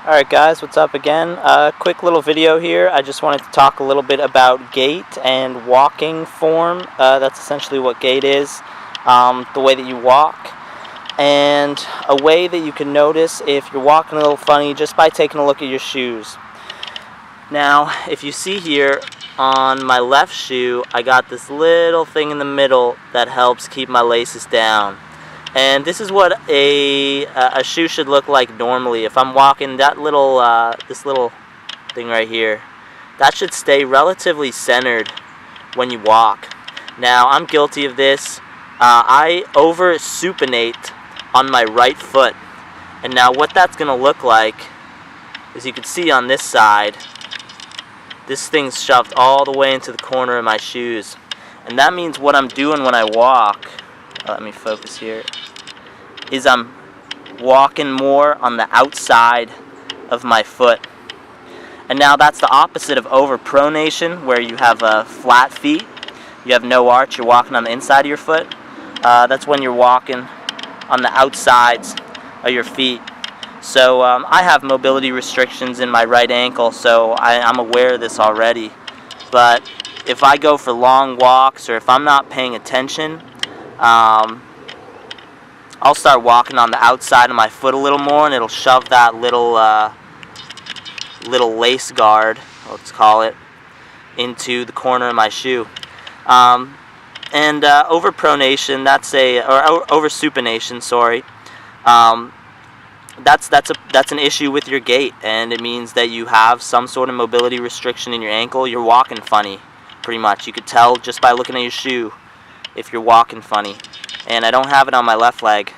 Alright guys, what's up again? Quick little video here. I just wanted to talk a little bit about gait and walking form. That's essentially what gait is, the way that you walk. And a way that you can notice if you're walking a little funny just by taking a look at your shoes. Now, if you see here on my left shoe, I got this little thing in the middle that helps keep my laces down. And this is what a shoe should look like normally. If I'm walking, that little this little thing right here, that should stay relatively centered when you walk. Now, I'm guilty of this. I over-supinate on my right foot. And now what that's going to look like, as you can see on this side, this thing's shoved all the way into the corner of my shoes. And that means what I'm doing when I walk, let me focus here, is I'm walking more on the outside of my foot. And now that's the opposite of over-pronation, where you have flat feet, you have no arch, you're walking on the inside of your foot. That's when you're walking on the outsides of your feet. So I have mobility restrictions in my right ankle, so I'm aware of this already. But if I go for long walks, or if I'm not paying attention, I'll start walking on the outside of my foot a little more, and it'll shove that little lace guard, let's call it, into the corner of my shoe. Over-pronation, or over-supination, sorry. That's an issue with your gait, and it means that you have some sort of mobility restriction in your ankle. You're walking funny, pretty much. You could tell just by looking at your shoe if you're walking funny. And I don't have it on my left leg,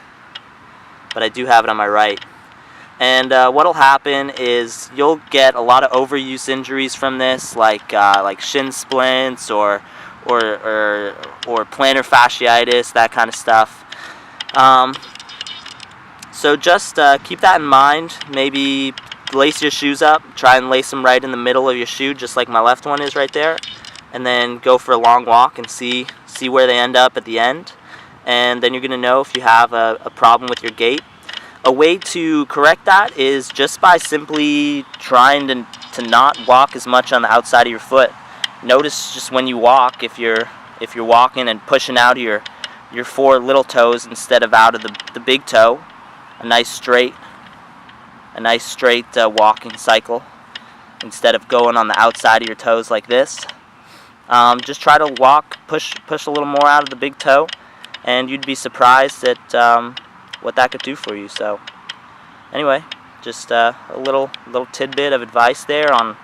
but I do have it on my right. And what'll happen is you'll get a lot of overuse injuries from this, like shin splints or plantar fasciitis, that kind of stuff. So just keep that in mind. Maybe lace your shoes up. Try and lace them right in the middle of your shoe, just like my left one is right there. And then go for a long walk and see where they end up at the end. And then you're going to know if you have a problem with your gait. A way to correct that is just by simply trying to not walk as much on the outside of your foot. Notice just when you walk, if you're walking and pushing out of your four little toes instead of out of the big toe, a nice straight walking cycle instead of going on the outside of your toes like this. Just try to walk, push a little more out of the big toe, and you'd be surprised at what that could do for you. So anyway, just a little tidbit of advice there on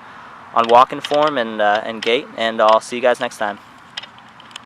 walking form and gait, and I'll see you guys next time.